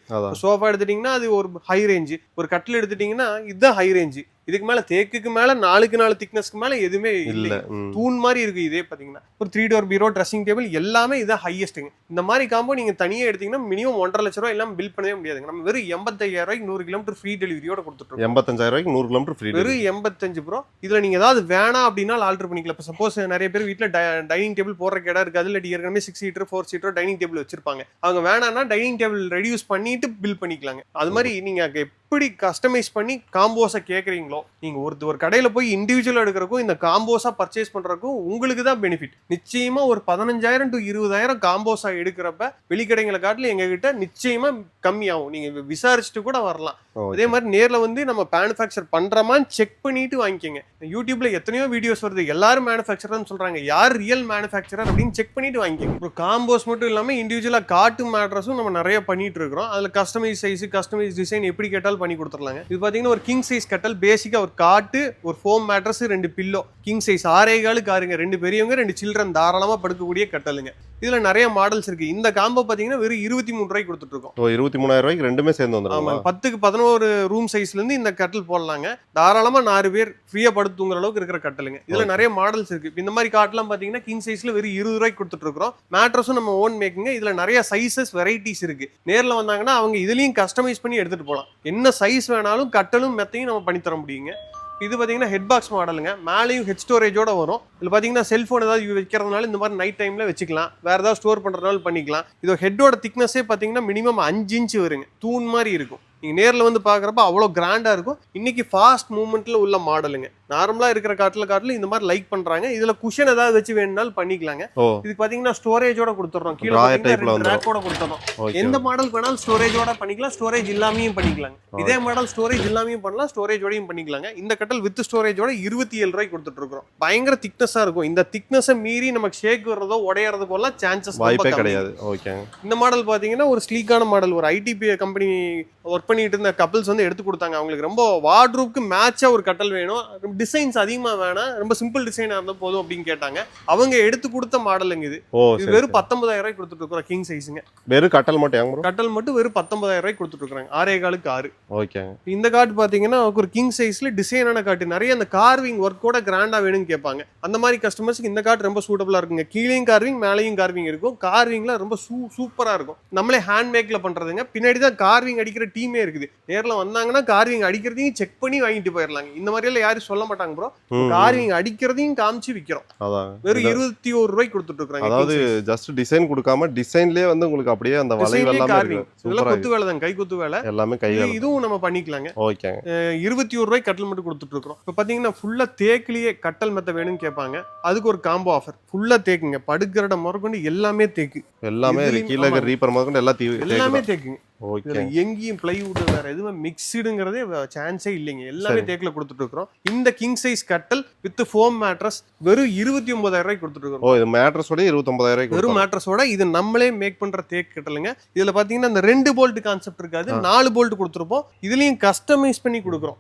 Speaker 1: சோஃபா எடுத்துட்டீங்கன்னா அது ஒரு ஹை ரேஞ்சு, ஒரு கட்டில் எடுத்துட்டீங்கன்னா இதுதான் ஹை ரேஞ்சு. இதுக்கு மேல தேக்குக்கு மேல 4க்கு 4 திக்னஸ்க்கு மேல எதுவுமே இல்ல. தூண் மாதிரி இருக்கு. இதே பாத்தீங்கன்னா ஒரு 3 டோர் பீரோ, ட்ரெஸ்ஸிங் டேபிள் எல்லாமே இதான் ஹையஸ்ட்ங்க. இந்த மாதிரி காம்போ நீங்க தனியா எடுத்தீங்கன்னா மினிமம் 1.5 லட்ச ரூபாய் இல்லாம பில் பண்ணவே முடியாதுங்க. நம்ம வெறும் 85,000 ரூபாய்க்கு 100 கிலோமீட்டர் ஃப்ரீ டெலிவரியோட கொடுத்துட்டு
Speaker 2: 85,000 ரூபாய்க்கு 100 கிலோமீட்டர் ஃப்ரீ.
Speaker 1: வெறும் 85 ப்ரோ. இதுல நீங்க ஏதாவது வேணாம் அப்படின்னா ஆல்டர் பண்ணிக்கலாம். இப்போ சப்போஸ் நிறைய பேர் வீட்டுல டைனிங் டேபிள் போடுற இடம் இருக்காது, இல்லாட்டி ஏற்கனவே 6 சீட்டர் 4 சீட்டர் டைனிங் டேபிள் வச்சிருப்பாங்க. அவங்க வேணாம்னா டைனிங் டேபிள் ரெடியூஸ் பண்ணிட்டு பில் பண்ணிக்கலாங்க. அது மாதிரி நீங்க எப்படி கஸ்டமைஸ் பண்ணி காம்போஸை கேட்குறீங்களோ, நீங்கள் ஒரு கடையில் போய் இண்டிவிஜுவலாக எடுக்கிறக்கும் இந்த காம்போஸாக பர்ச்சேஸ் பண்ணுறக்கும் உங்களுக்கு தான் பெனிஃபிட். நிச்சயமாக ஒரு 15,000 to 20,000 காம்போஸாக எடுக்கிறப்ப வெளிக்கடைங்களை காட்டில் எங்ககிட்ட நிச்சயமாக கம்மியாகும். நீங்கள் விசாரிச்சுட்டு கூட வரலாம். அதே மாதிரி நேரில் வந்து நம்ம மேனுஃபேக்சர் பண்ணுறோமான்னு செக் பண்ணிட்டு வாங்கிக்கோங்க. யூடியூப்ல எத்தனையோ வீடியோஸ் வருது, எல்லாரும் மேனுஃபேக்சர்னு சொல்கிறாங்க. யார் ரியல் மேனுஃபேக்சரர் அப்படின்னு செக் பண்ணிட்டு வாங்கிக்கோங்க. அப்புறம் காம்போஸ் மட்டும் இல்லாமல் இண்டிவிஜுவலாக காட்டு மேட்ரஸும் நம்ம நிறைய பண்ணிட்டு இருக்கிறோம். அதில் கஸ்டமைஸ் சைஸ், கஸ்டமைஸ் டிசைன் எப்படி கேட்டாலும் பண்ணி கொடுத்துடலாங்க. இது பாத்தீங்கன்னா ஒரு கிங் சைஸ் கட்டல். பேசிக்கா ஒரு காட்டு, ஒரு foam mattress, 2 pillow. King size 6.25 காருங்க. 2 பெரியவங்க 2 சில்ட்ரன் தாராளமா படுக்கக்கூடிய கட்டலுங்க. இதுல நிறைய மாடல்ஸ் இருக்கு. இந்த காம்போ பாத்தீங்கன்னா வெறும் 23 ரூபாய்க்கு கொடுத்துட்டு இருக்கோம்.
Speaker 2: 23,000 ரூபாய்க்கு ரெண்டுமே சேர்ந்து வந்துரும்.
Speaker 1: 10க்கு 11 ரூம் சைஸ்ல இருந்து இந்த கட்டல் போடலாங்க. தாராளமா 4 பேர் ஃப்ரீயா படுத்து தூங்குற அளவுக்கு இருக்கிற கட்டலுங்க. இதுல நிறைய மாடல்ஸ் இருக்கு. இந்த மாதிரி காட்டெல்லாம் பாத்தீங்கன்னா கிங் சைஸ்ல வெறும் 20 ரூபாய்க்கு கொடுத்துட்டு இருக்கோம். மேட்ரஸும் நம்ம ஓன் மேக்கிங்க. இதுல நிறைய சைசஸ், வெரைட்டிஸ் இருக்கு. நேர்ல வந்தாங்கன்னா அவங்க இதுலயும் கஸ்டமைஸ் பண்ணி எடுத்துட்டு போகலாம். என்ன சைஸ் வேணாலும் கட்டலும் மெத்தையும் நம்ம பண்ணி தர முடியுங்க. இது பாத்தீங்கன்னா ஹெட் பாக்ஸ் மாடலுங்க. மேலேயும் ஹெட் ஸ்டோரேஜோட வரும். இதுல பாத்தீங்கன்னா செல்போன் ஏதாவது வைக்கிறதுனால இந்த மாதிரி நைட் டைம்ல வச்சுக்கலாம். வேற ஏதாவது ஸ்டோர் பண்றதுனால பண்ணிக்கலாம். இது ஹெட்டோட திக்னஸே பாத்தீங்கன்னா மினிமம் 5 இன்ச் வருங்க. தூண் மாதிரி இருக்கும். நீங்க நேர்ல வந்து பாக்குறப்ப அவ்வளவு கிராண்டா இருக்கும். இன்னைக்கு ஃபாஸ்ட் மூவ்மெண்ட்ல உள்ள மாடலுங்க. நார்மலா இருக்கிற காட்டில இந்த மாதிரி லைக் பண்றாங்க. இதுல குஷன் ஏதாவது வச்சு வேணும்னாலும் பண்ணிக்கலாங்க. இதுக்கு பாத்தீங்கன்னா ஸ்டோரேஜோட கொடுத்துறோம். கீழே ரேக்கோட கொடுத்துறோம். எந்த மாடல் வேணாலும் ஸ்டோரேஜோட பண்ணிக்கலாம், ஸ்டோரேஜ் இல்லாமையும் பண்ணிக்கலாங்க. இதே மாடல் ஸ்டோரேஜ் இல்லாமையும் பண்ணலாம், ஸ்டோரேஜோடையும் பண்ணிக்கலாங்க. இந்த கட்டல் வித் ஸ்டோரேஜோட 27 ரூபாய்க்கு கொடுத்துட்டு இருக்கோம். பயங்கர திக்னஸா இருக்கும். இந்த திக்னஸை மீறி நமக்கு ஷேக் வர்றதோ உடையறது போல சான்சஸ்
Speaker 2: வாய்ப்பே கிடையாது.
Speaker 1: இந்த மாடல் பாத்தீங்கன்னா ஒரு ஸ்லீக்கான மாடல். ஒரு ஐடிபி கம்பெனி ஒர்க் பண்ணிட்டு இருந்த கப்பல்ஸ் வந்து எடுத்து கொடுத்தாங்க. அவங்களுக்கு ரொம்ப வார்ட்ரூப்க்கு மேட்சா ஒரு கட்டல் வேணும், டிசைன்ஸ் அதிகமா வேணாம், ரொம்ப சிம்பிள் டிசைனா இருந்தா போதும் அப்படின்னு கேட்டாங்க. அவங்க எடுத்து கொடுத்த மாடலுங்க இது. வெறும் 19,000 ரூபாய்க்கு கொடுத்துட்டு இருக்கோம். கிங் சைஸ்ங்க.
Speaker 2: வெறும் கட்டல் மட்டும்
Speaker 1: கட்டல் மட்டும் வெறும் 19,000 ரூபாய்க்கு கொடுத்துட்டு இருக்காங்க. 6.25க்கு 6.
Speaker 2: ஓகே.
Speaker 1: இந்த கார்டு பாத்தீங்கன்னா ஒரு கிங் சைஸ்ல டிசைனான கார்டு, நிறைய அந்த கார்விங் ஒர்க்கோட கிராண்டா வேணும்னு கேட்பாங்க. அந்த மாதிரி கஸ்டமர்ஸ்க்கு இந்த கார்டு ரொம்ப சூட்டபிளா இருக்குங்க. கீழேயும் கார்விங் மேலேயும் கார்விங் இருக்கும். கார்விங்ல ரொம்ப சூப்பரா இருக்கும். நம்மளே ஹேண்ட் மேக்ல பண்றதுங்க. பின்னாடி தான் கார்விங் அடிக்கிற டீமே இருக்குது. நேர்ல வந்தாங்கன்னா கார்விங் அடிக்கிறதையும் செக் பண்ணி வாங்கிட்டு போயிடலாங்க. இந்த மாதிரி எல்லாம் யாரும் சொல்ல மாட்டாங்க ப்ரோ. கார்விங் அடிக்கிறதையும் காமிச்சு விக்கிறோம். வெறும் 21 ரூபாய்க்கு கொடுத்துட்டு இருக்காங்க.
Speaker 2: அதாவது ஜஸ்ட் டிசைன் கொடுக்காம டிசைன்லயே வந்து உங்களுக்கு அப்படியே அந்த வளைவு எல்லாமே இருக்கு.
Speaker 1: இதெல்லாம் குத்து வேலை தான், கை குத்து வேலை எல்லாமே கை வேலை. இதுவும் நம்ம பண்ணிக்கலாங்க.
Speaker 2: ஓகே.
Speaker 1: 21 ரூபாய்க்கு கட்டல் மட்டும் கொடுத்துட்டு இருக்கோம். இப்ப பாத்தீங்கன்னா ஃபுல்லா தேக்கிலேயே கட்டல் மெத்த வேணும்னு கேட்பாங்க. அதுக்கு ஒரு காம்போ ஆஃபர். ஃபுல்லா தேக்குங்க. படுக்கிறட முதற்கொண்டு எல்லாமே தேக்கு.
Speaker 2: எல்லாமே கீழே ரீப்பர் முதற்கொண்டு எல்லாமே
Speaker 1: தேக்குங்க. எங்கேயும் பிளைவுட் வேற எதுவுமே மிக்ஸ்டுங்கிறதே சான்ஸே இல்லைங்க. எல்லாமே தேக்கில கொடுத்துட்டு இருக்கோம். இந்த கிங் சைஸ் கட்டல் வித் ஃபோம் மேட்ரஸ் வெறும் 29,000 ரூபாய்க்கு கொடுத்துட்டு இருக்கோம்.
Speaker 2: இது மேட்ரஸோட 29,000 ரூபாய்க்கு.
Speaker 1: வெறும் மேட்ரஸோட இது நம்மளே மேக் பண்ற தேக்கு கட்டலுங்க. இதுல பாத்தீங்கன்னா இந்த 2 போல்ட் கான்செப்ட் இருக்காது, 4 போல்ட் கொடுத்துருப்போம். இதுலயும் கஸ்டமைஸ் பண்ணி கொடுக்குறோம்.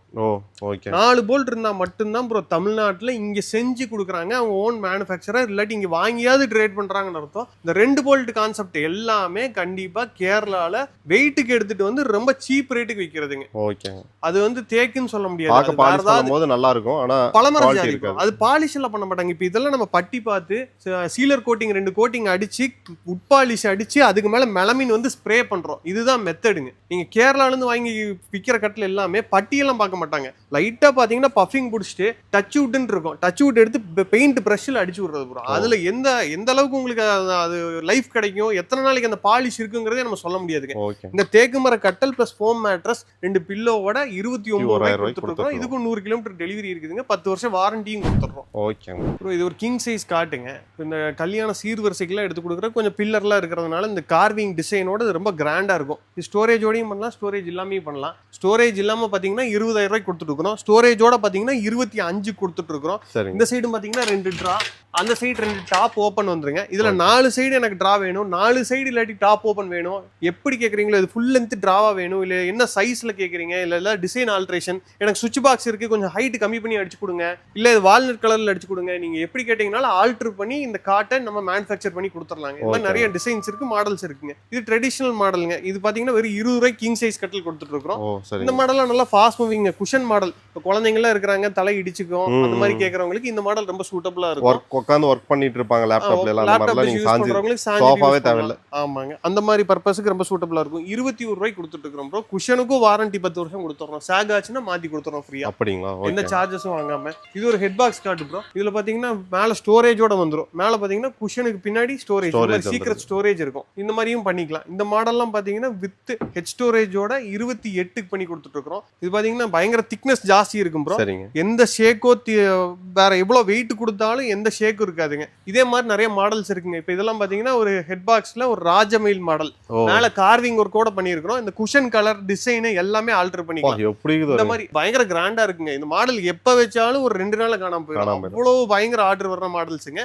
Speaker 1: 4 போல்ட் இருந்தா மட்டும்தான் ப்ரோ தமிழ்நாட்டுல இங்க செஞ்சு கொடுக்குறாங்க. அவங்க ஓன் மேனுஃபேக்சரர் இல்லாட்டி இங்க வாங்கியாவது ட்ரேட் பண்றாங்கன்னு அர்த்தம். இந்த 2 போல்ட் கான்செப்ட் எல்லாமே கண்டிப்பா கேரளால வெயிட்டுக்கு எடுத்துட்டு வந்து ரொம்ப சீப் ரேட்டுக்கு விக்கிறதுங்க.
Speaker 2: ஓகே.
Speaker 1: அது வந்து தேக்குன்னு சொல்ல முடியாது.
Speaker 2: நல்லா இருக்கும். ஆனா
Speaker 1: பலமரம் இருக்கும். அது பாலிஷ் எல்லாம் பண்ண மாட்டாங்க. இப்ப இதெல்லாம் நம்ம பட்டி பார்த்து சீலர் கோட்டிங் 2 கோட்டிங் அடிச்சு உட் பாலிஷ் அடிச்சு அதுக்கு மேல மெலமின் வந்து ஸ்ப்ரே பண்றோம். இதுதான் மெத்தடுங்க. நீங்க கேரளால இருந்து வாங்கி விக்கிற கட்டில் எல்லாமே பட்டியெல்லாம் பார்க்க மாட்டாங்க. லைட்டா பாத்தீங்கன்னா பஃபிங் புடிச்சிட்டு டச் வுட்னு இருக்கும். டச் வுட் எடுத்து பெயிண்ட் பிரஷ்ல அடிச்சு விடுறது ப்ரோ. அதுல எந்த அளவுக்கு உங்களுக்கு அது லைஃப் கிடைக்கும், எத்தனை நாளைக்கு அந்த பாலிஷ் இருக்குங்கிறதே நம்ம சொல்ல முடியாதுங்க. இந்த தேக்கு மர கட்டல் பிளஸ் ஃபோம் மேட்ரஸ் 2 பில்லோவோட 29,000 கொடுத்துருக்கோம். இதுக்கும் 100 கிலோமீட்டர் டெலிவரி இருக்குதுங்க. 10 வருஷம் வாரண்டியும் கொடுத்துறோம்.
Speaker 2: Okay bro.
Speaker 1: இது ஒரு கிங் சைஸ் காட்டுங்க. இந்த கல்யாண சீர்வரிசைக்கெல்லாம் எடுத்து கொடுக்குற கொஞ்சம் பில்லர்லாம் இருக்கிறதுனால இந்த கார்விங் டிசைனோட ரொம்ப கிராண்டா இருக்கும். இது ஸ்டோரேஜோடையும் பண்ணலாம், ஸ்டோரேஜ் இல்லாமையும் பண்ணலாம். ஸ்டோரேஜ் இல்லாம பாத்தீங்கன்னா 20,000 ரூபாய்க்கு கொடுத்துட்டு இருக்கோம். ஸ்டோரேஜோட பாத்தீங்கன்னா 25 கொடுத்துட்டு இருக்கோம். இந்த சைடு பாத்தீங்கன்னா 2 டிரா, அந்த சைடு 2 டாப் ஓபன் வந்துருங்க. இதுல 4 சைடு எனக்கு டிரா வேணும், 4 சைடு இல்லாட்டி டாப் ஓபன் வேணும். எப்படி கேக்குறீங்களோ இது ஃபுல் லென்த் டிராவா வேணும், இல்ல என்ன சைஸ்ல கேக்குறீங்க, இல்ல டிசைன் ஆல்ட்ரேஷன், எனக்கு சுவிட்ச் பாக்ஸ் இருக்கு கொஞ்சம் ஹைட் கம்மி பண்ணி அடிச்சு கொடுங்க, இல்ல இது வால்நட் கலர்ல அடிச்சு கொடுங்க, நீங்க எப்படி கேட்டீங்கனாலும் ஆல்டர் பண்ணி இந்த காட்டை நம்ம மேனுஃபேக்சர் பண்ணி கொடுத்துடலாங்க. இந்த மாதிரி நிறைய டிசைன்ஸ் இருக்கு, மாடல்ஸ் இருக்குங்க. இது ட்ரெடிஷனல் மாடலுங்க. இது பாத்தீங்கன்னா வெறும் 20 ரூபாய்க்கு கிங் சைஸ் கட்டில் கொடுத்துட்டு இருக்கோம். இந்த மாடல்லாம் நல்லா ஃபாஸ்ட் மூவிங் குஷன் மாடல். இப்போ குழந்தைங்க எல்லாம் இருக்கிறாங்க, தலை இடிச்சுக்கும், அந்த மாதிரி கேக்குறவங்களுக்கு இந்த மாடல் ரொம்ப சூட்டபிளா இருக்கும்.
Speaker 2: உட்கார்ந்து ஒர்க் பண்ணிட்டு இருப்பாங்க லேப்டாப்ல எல்லாம். அந்த மாதிரிலாம் நீங்க சாஞ்சி சோஃபாவே தேவையில்ல.
Speaker 1: ஆமாங்க, அந்த மாதிரி பர்பஸ்க்கு ரொம்ப சூட்டபிளா இருக்கும். 21 ரூபாய்க்கு கொடுத்துட்டு இருக்கோம் ப்ரோ. குஷனுக்கும் வாரண்டி 10 வருஷம் கொடுத்துறோம். சாக் ஆச்சுன்னா மாத்தி கொடுத்துறோம் ஃப்ரீயா.
Speaker 2: அப்படிங்களா?
Speaker 1: எந்த சார்ஜஸும் வாங்காம. இது ஒரு ஹெட் பாக்ஸ் கார்டு ப்ரோ. இதுல பாத்தீங்கன்னா மேல ஸ்டோரேஜோட வந்துரும். மேல பாத்தீங்கன்னா குஷனுக்கு பின்னாடி ஸ்டோரேஜ், சீக்ரெட் ஸ்டோரேஜ் இருக்கும். இந்த மாதிரியும் பண்ணிக்கலாம். இந்த மாடல்லாம் பாத்தீங்கன்னா வித் ஹெட் ஸ்டோரேஜோட 28க்கு பண்ணி கொடுத்துட்டு இருக்கோம். இது பாத்தீங்கன்னா பயங்கர திக்னஸ் ஜாஸ்தி இருக்கும் ப்ரோ. எந்த ஷேக்கோ வேற எவ்வளவு வெயிட் கொடுத்தாலும் எந்த ஷேக்கும் இருக்காதுங்க. இதே மாதிரி நிறைய மாடல்ஸ் இருக்குங்க. இப்ப இதெல்லாம் பாத்தீங்கன்னா ஒரு ஹெட் பாக்ஸ்ல ஒரு ராஜமயில் மாடல், மேல கார்விங் ஒர்க் கூட பண்ணிருக்கோம். இந்த குஷன் கலர் டிசைன் எல்லாமே ஆல்டர் பண்ணிக்கலாம். இந்த மாதிரி பயங்கர கிராண்டா இருக்குங்க. இந்த மாடல் எப்ப வச்சாலும் ஒரு 2 நாள்ல காணாம போயிடும். அவ்வளவு பயங்கர ஆர்டர் வர்ற மாடல்ஸுங்க.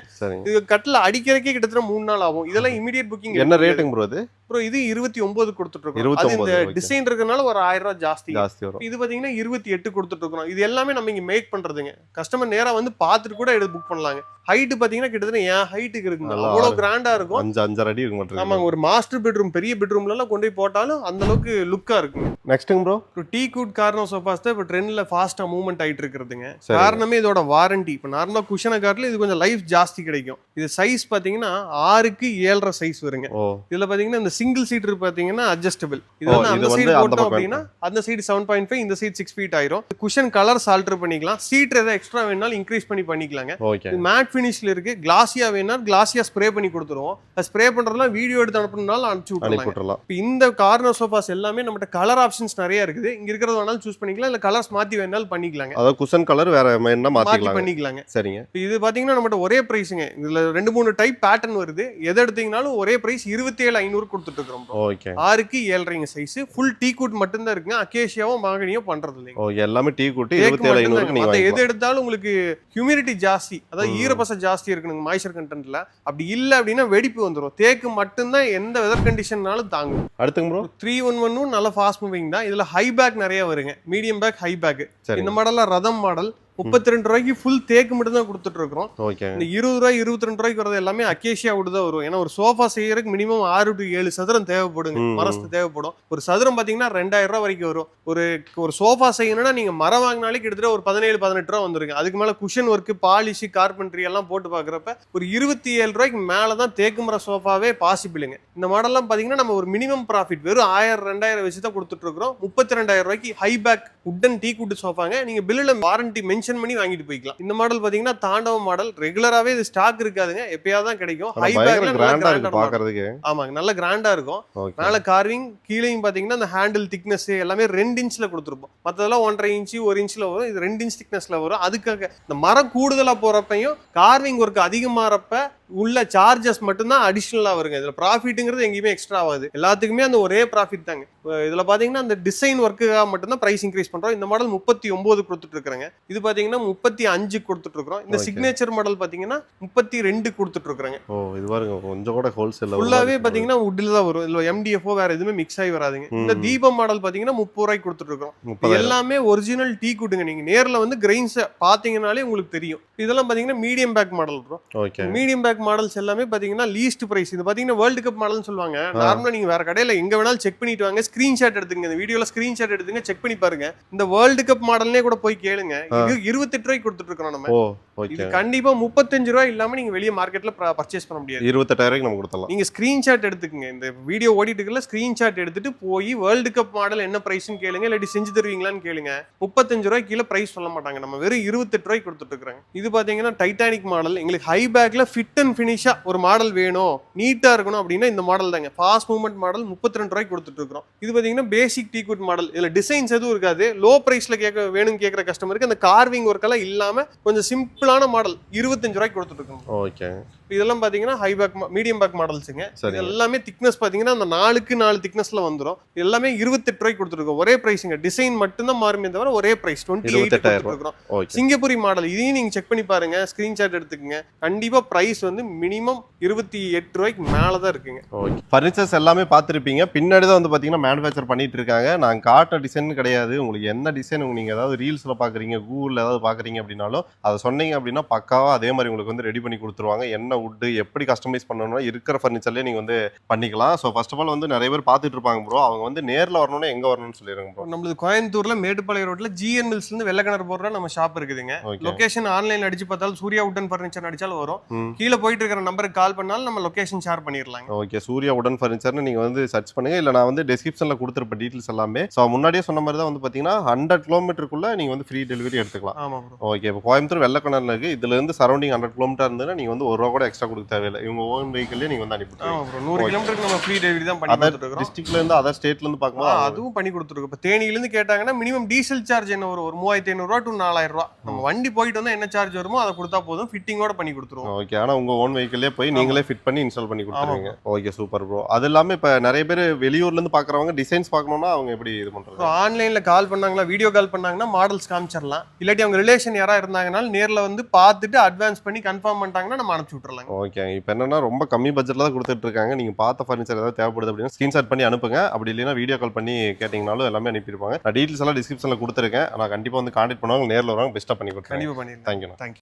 Speaker 1: இது கட்டில அடிக்கிறதுக்கே கிட்டத்தட்ட 3 நாள் ஆகும். இதெல்லாம் இமிடியேட் புக்கிங்.
Speaker 2: என்ன ரேட்டுங்க ப்ரோ இது?
Speaker 1: ப்ரோ இது 29 கொடுத்துட்டு இருக்கோம். அது இந்த டிசைன் இருக்கறனால ஒரு 1000 ரூபாய் ஜாஸ்தி வரும். இது பாத்தீங்கன்னா 28 கொடுத்துட்டு இருக்கோம். இது எல்லாமே நம்ம இங்க மேக் பண்றதுங்க. கஸ்டமர் நேரா வந்து பாத்துட்டு கூட எடுத்து புக் பண்ணலாங்க. ஹைட் பாத்தீங்கன்னா கிட்டத்தட்ட என் ஹைட்டுக்கு இருக்குங்க. அவ்வளவு கிராண்டா இருக்கும்.
Speaker 2: 5 அடி இருக்கு மாட்டீங்க.
Speaker 1: ஆமாங்க, ஒரு மாஸ்டர் பெட்ரூம் பெரிய பெட்ரூம்ல எல்லாம் கொண்டு போய் போட்டாலும் அந்த அளவுக்கு லுக்கா இருக்கும்.
Speaker 2: நெக்ஸ்ட்ங்க bro,
Speaker 1: teak wood corner sofas தான் இப்ப ட்ரெண்ட்ல ஃபாஸ்டா மூவ்மெண்ட் ஆயிட்டு இருக்குதுங்க. காரணமே இதோட வாரண்டி. இப்ப நார்மலா குஷனை காட்டில இது கொஞ்சம் லைஃப் ஜாஸ்தி கிடைக்கும். இது சைஸ் பாத்தீங்கன்னா 6க்கு 7.5 சைஸ் வருங்க. இதுல பாத்தீங்கன்னா இந்த சிங்கிள் சீட்டர் பாத்தீங்கன்னா அட்ஜஸ்டபிள். இது வந்து அந்த சைடு போட்டோம் அப்படின்னா அந்த சைடு 7.5, இந்த சைடு 6 ஃபீட் ஆயிரும். குஷன் கலர்ஸ் ஆல்டர் பண்ணிக்கலாம். சீட் ஏதாவது எக்ஸ்ட்ரா வேணாலும் இன்க்ரீஸ் பண்ணிக்கலாங்க. இது மேட் ஃபினிஷ்ல இருக்கு. கிளாசியா வேணா கிளாசியா ஸ்ப்ரே பண்ணி கொடுத்துருவோம். ஸ்ப்ரே பண்றதுலாம் வீடியோ எடுத்து அனுப்பணும்னாலும் அனுப்பிச்சு விட்டுறலாம். இந்த கார்னர் சோஃபாஸ் எல்லாமே நம்மகிட்ட கலர் ஆப்ஷன்ஸ் நிறைய இருக்குது. இங்க இருக்கிறத வேணாலும் சூஸ் பண்ணிக்கலாம், இல்ல கலர்ஸ் மாத்தி வேணாலும் பண்ணிக்கலாங்க.
Speaker 2: அதாவது குஷன் கலர் வேற என்ன
Speaker 1: மாத்தி
Speaker 2: மாத்திக்கலாம்.
Speaker 1: பண்ணிக்கலாங்க.
Speaker 2: சரிங்க.
Speaker 1: இது பாத்தீங்கன்னா நம்மகிட்ட ஒரே பிரைஸுங்க. இதுல 2-3 டைப் பேட்டர்ன் வருது. எதை எடுத்தீங்கனாலும் ஒரே பிரைஸ் 27,500 கொடுத்துட்டு இருக்கிறோம்.
Speaker 2: ஓகே.
Speaker 1: 6க்கு 7.5 சைஸ் ஃபுல் டீ குட் மட்டும் தான் இருக்குங்க. அகேஷியாவோ மகாகனியோ பண்றது இல்லைங்க.
Speaker 2: ஓ எல்லாமே டீ குட் 27,500 நீங்க
Speaker 1: மத்த எது எடுத்தாலும் உங்களுக்கு ஹியூமிடிட்டி ஜாஸ்தி, அதாவது ஈரப்பசம் ஜாஸ்தி இருக்கணுங்க மாய்ச்சர் கண்டென்ட்ல. அப்படி இல்ல அப்படின்னா வெடிப்பு வந்துரும். தேக்கு மட்டும் தான் எந்த வெதர் கண்டிஷன்னாலும் தாங்கும்.
Speaker 2: அடுத்துங்க ப்ரோ
Speaker 1: 311 நல்ல ஃபாஸ்ட் மூவிங் தான். இதுல ஹை பேக் நிறைய வருங்க. Medium back, high back. இந்த மாடல்ல ரதம் மாடல் 32 ரூபாய்க்கு ஃபுல் தேக்கு மட்டும் தான் கொடுத்துட்டு இருக்கோம். இந்த 20 ரூபாய் 22 ரூபாய்க்கு வரது எல்லாமே அகேஷியா வுட் தான் வரும். ஏன்னா ஒரு சோஃபா செய்யறதுக்கு மினிமம் 6 to 7 சதுரம் தேவைப்படுங்க. மரஸ்து தேவைப்படும். ஒரு சதுரம் பாத்தீங்கன்னா 2000 ரூபாய் வரைக்கும் வரும். ஒரு சோஃபா செய்யணும்னா நீங்க மரம் வாங்கினாலே கிட்டத்தட்ட ஒரு 17-18 ரூபாய் வந்துருங்க. அதுக்கு மேல குஷன் ஒர்க், பாலிஷ், கார்பென்ட்ரி எல்லாம் போட்டு பாக்குறப்ப ஒரு 27 ரூபாய்க்கு மேலதான் தேக்கு மர சோஃபாவே பாசிபிளுங்க. இந்த மாடல்லாம் பாத்தீங்கன்னா நம்ம ஒரு மினிமம் ப்ராஃபிட் வெறும் 1000-2000 வச்சு தான் கொடுத்துட்டு இருக்கிறோம். 32,000 ரூபாய்க்கு high back wooden teak wood சோஃபாங்க. நீங்க பில்லுல வாரண்டி மென்ஷன் பண்ணி வாங்கிட்டு போய்க்கலாம். இந்த மாடல் பாத்தீங்கன்னா தாண்டவ மாடல். ரெகுலராவே இது ஸ்டாக் இருக்காதுங்க, எப்பயாவது தான் கிடைக்கும். ஹை பேக்ல கிராண்டா இருக்கு பாக்குறதுக்கு. ஆமாங்க, நல்ல கிராண்டா இருக்கும். மேல கார்விங், கீழேயும் பாத்தீங்கன்னா அந்த ஹேண்டில் திக்னஸ் எல்லாமே 2 இன்ச்ல கொடுத்துருப்போம். மத்ததெல்லாம் 1.5 இன்ச் 1 இன்ச்ல வரும். இது 2 இன்ச் திக்னஸ்ல வரும். அதுக்காக இந்த மரம் கூடுதலா போறப்பையும் கார்விங் ஒர்க் அதிகமாறப்ப உள்ள சார்ஜஸ் மட்டும்தான் அடிஷனலா வருங்க. இதுல ப்ராஃபிட்ங்கிறது எங்கேயுமே எக்ஸ்ட்ரா ஆகாது. எல்லாத்துக்குமே அந்த ஒரே ப்ராஃபிட் தாங்க. இதுல பாத்தீங்கன்னா அந்த டிசைன் ஒர்க்குக்காக மட்டும்தான் பிரைஸ் இன்க்ரீஸ் பண்றோம். இந்த மாடல் 39 கொடுத்துட்டு இருக்காங்க. இது பாத்தீங்கன்னா 35 கொடுத்துட்டு இருக்கோம். இந்த சிக்னேச்சர் மாடல் பாத்தீங்கன்னா 32 கொடுத்துட்டு இருக்காங்க. ஓ இது பாருங்க கொஞ்சம் கூட ஹோல்சேல் ஃபுல்லாவே பாத்தீங்கன்னா வுட்ல தான் வரும். இதுல MDFO வேற எதுவுமே மிக்ஸ் ஆகி வராதுங்க. இந்த தீபம் மாடல் பாத்தீங்கன்னா 30 ரூபாய்க்கு கொடுத்துட்டு இருக்கோம். எல்லாமே ஒரிஜினல் டீ குட்டுங்க. நீங்க நேர்ல வந்து கிரெயின்ஸ் பாத்தீங்கன்னாலே உங்களுக்கு தெரியும். இதெல்லாம் பாத்தீங்கன்னா medium back model bro. Okay. Medium back models எல்லாமே பாத்தீங்கன்னா லீஸ்ட் பிரைஸ். இது பாத்தீங்கன்னா வேர்ல்ட் கப் மாடல்னு சொல்லுவாங்க. நார்மலா நீங்க வேற கடையில எங்க வேணாலும் செக் பண்ணிட்டு வாங்க. ஸ்கிரீன்ஷாட் எடுத்துங்க. இந்த வீடியோல ஸ்கிரீன்ஷாட் எடுத்துங்க, செக் பண்ணி பாருங்க. இந்த வேர்ல்ட் கப் மாடல்னே கூட போய் கேளுங்க. இது 28 ரூபாய்க்கு கொடுத்துட்டு இருக்கோம் நம்ம. இது கண்டிப்பா 35 ரூபாய் இல்லாம நீங்க வெளிய மார்க்கெட்ல பர்ச்சேஸ் பண்ண முடியாது. 28,000 நம்ம கொடுத்தலாம். நீங்க ஸ்கிரீன்ஷாட் எடுத்துக்கங்க. இந்த வீடியோ ஓடிட்டு இருக்கல ஸ்கிரீன்ஷாட் எடுத்துட்டு போய் வேர்ல்ட் கப் மாடல் என்ன பிரைஸ்னு கேளுங்க, இல்லாட்டி செஞ்சு தருவீங்களான்னு கேளுங்க. 35 ரூபாய் கீழ பிரைஸ் சொல்ல மாட்டாங்க. நம்ம வெறும் 28 ரூபாய்க்கு கொடுத்துட்டு இருக்காங்க. இது பாத்தீங்கன்னா டைட்டானிக் மாடல். எங்களுக்கு ஹை பேக்ல ஃபிட் அண்ட் ஃபினிஷா ஒரு மாடல் வேணும், நீட்டா இருக்கணும் அப்படின்னா இந்த மாடல் தாங்க. ஃபாஸ்ட் மூவ்மெண்ட் மாடல் 32 ரூபாய்க்கு கொடுத்துட்டு இருக்கோம். இது பாத்தீங்கன்னா பேசிக் டீ குட் மாடல். இதுல டிசைன்ஸ் எதுவும் இருக்காது. லோ பிரைஸ்ல வேணும்னு கேட்கற கஸ்டமருக்கு அந்த கார்விங் ஒர்க் எல்லாம் இல்லாம கொஞ்சம் சிம்பிளான மாடல் 25 ரூபாய்க்கு கொடுத்துட்டு இருக்கோம். ஓகே. இதெல்லாம் பாத்தீங்கன்னா ஹை பேக் மீடியம் பேக் மாடல்ஸ்ங்க. இது எல்லாமே திக்னஸ் பாத்தீங்கன்னா அந்த 4க்கு 4 திக்னஸ்ல வந்துரும். எல்லாமே 28 ரூபாய்க்கு கொடுத்துருக்கோம். ஒரே பிரைஸ்ங்க. டிசைன் மட்டும் தான் மாறுமே தவிர ஒரே பிரைஸ் 28,000 கொடுத்துருக்கோம். சிங்கப்பூரி மாடல் இதையும் நீங்க செக் பண்ணி பாருங்க, ஸ்கிரீன்ஷாட் எடுத்துக்கங்க. கண்டிப்பா பிரைஸ் வந்து மினிமம் 28 ரூபாய்க்கு மேலதான் இருக்குங்க. ஓகே. ஃபர்னிச்சர்ஸ் எல்லாமே பார்த்திருப்பீங்க. பின்னாடி தான் வந்து பாத்தீங்கன்னா மேனுஃபேக்சர் பண்ணிட்டு இருக்காங்க. நான் காட்ட டிசைன் கிடையாது. உங்களுக்கு என்ன டிசைன் நீங்க ஏதாவது ரீல்ஸ்ல பாக்குறீங்க, கூகுள்ல ஏதாவது பாக்குறீங்க அப்படின்னாலும் அதை சொன்னீங்க அப்படின்னா பக்காவா அதே மாதிரி உங்களுக்கு வந்து ரெடி பண்ணி கொடுத்துருவாங்க. என்ன வுட் எப்படி கஸ்டமைஸ் பண்ணணும்னா இருக்கிற ஃபர்னிச்சர்லயே நீங்க வந்து பண்ணிக்கலாம். ஸோ ஃபர்ஸ்ட் ஆஃப் ஆல் வந்து நிறைய பேர் பார்த்துட்டு இருப்பாங்க ப்ரோ. அவங்க வந்து நேர்ல வரணும்னா எங்க வரணும்னு சொல்லிடுங்க ப்ரோ. நம்மளுக்கு கோயம்புத்தூர்ல மேட்டுப்பாளையம் ரோட்ல GN மில்ஸ்ல இருந்து வெள்ளக்கிணறு போற நம்ம ஷாப் இருக்குதுங்க. லொகேஷன் ஆன்லைன்ல அடிச்சு பார்த்தாலும் சூர்யா உடன் ஃபர்னிச்சர் அடிச்சாலும் வரும். கீழே போயிட்டு இருக்கிற நம்பருக்கு கால் பண்ணாலும் நம்ம லொகேஷன் ஷேர் பண்ணிடலாம். ஓகே. சூர்யா உடன் ஃபர்னிச்சர்னு நீங்க வந்து சர்ச் பண்ணுங்க. இல்ல நான் வந்து டிஸ்கிரிப்ஷன்ல கொடுத்துருப்ப டீடைல்ஸ் எல்லாமே. ஸோ முன்னாடியே சொன்ன மாதிரி தான் வந்து பாத்தீங்கன்னா 100 கிலோமீட்டருக்குள்ள நீங்க வந்து ஃப்ரீ டெலிவரி எடுத்துக்கலாம். ஓகே. இப்போ கோயம்புத்தூர் வெள்ளக்கிணறு இருக்கு. இதுல இருந்து சரௌண்டிங் 100 கிலோமீட்டர் இருந்ததுன்னா நீங்க வந்து 1 ரூபா கூட எக்ஸ்ட்ரா கொடுக்க தேவையில்லை. இவங்க ஓன் வெஹிக்கிள்லயே நீங்க வந்து அனுப்பிடுறீங்க. 100 கிலோமீட்டருக்கு நம்ம ஃப்ரீ டெலிவரி தான் பண்ணி கொடுத்துட்டு இருக்கோம். டிஸ்ட்ரிக்ட்ல இருந்து அதர் ஸ்டேட்ல இருந்து பாக்கும்போது அதுவும் பண்ணி கொடுத்துருக்கோம். இப்போ தேனியில இருந்து கேட்டாங்கன்னா மினிமம் டீசல் சார்ஜ் என்ன ஒரு 3500 ரூபா to 4000 ரூபா. நம்ம வண்டி போயிட்டு வந்தா என்ன சார்ஜ் வருமோ அதை கொடுத்தா போதும். ஃபிட்டிங்கோட பண்ணி கொடுத்துருவோம். ஓகே. ஆனா உங்க ஓன் வெஹிக்கிள்லயே போய் நீங்களே ஃபிட் பண்ணி இன்ஸ்டால் பண்ணி கொடுத்துருவீங்க. Okay super bro. அது இல்லாம இப்ப நிறைய பேர் வெளியூர்ல இருந்து பாக்குறவங்க டிசைன்ஸ் பார்க்கணும்னா அவங்க எப்படி இது பண்றாங்க? ஆன்லைன்ல கால் பண்ணாங்களா, வீடியோ கால் பண்ணாங்கன்னா மாடல்ஸ் காமிச்சிடலாம். இல்லாட்டி அவங்க ரிலேஷன் யாரா இருந்தாங்கன்னா நேர்ல வந்து பார்த்துட்டு அட்வான்ஸ் பண்ணி கன்ஃபார்ம் பண்ணிட்டாங்கன்னா நம்ம அனுப்பிச்சு விட்டுறலாம். ஓகே. இப்போ என்னன்னா ரொம்ப கம்மி பட்ஜெட்ல தான் கொடுத்துட்டு இருக்காங்க. நீங்க பார்த்த ஃபர்னிச்சர் ஏதாவது தேவைப்படுது அப்படின்னா ஸ்கிரீன்ஷாட் பண்ணி அனுப்புங்க. அப்படி இல்லைன்னா வீடியோ கால் பண்ணி கேட்டீங்கனாலும் எல்லாமே அனுப்பியிருப்பாங்க. நான் டீடைல்ஸ் எல்லாம் டிஸ்கிரிப்ஷன்ல கொடுத்துருக்கேன். நான் கண்டிப்பா வந்து கான்டாக்ட் பண்ணுவாங்க. நேரில் வருவாங்க. பெஸ்ட்டாக பண்ணி கொடுத்துருவேன். கண்டிப்பாக பண்ணி. தேங்க்யூ.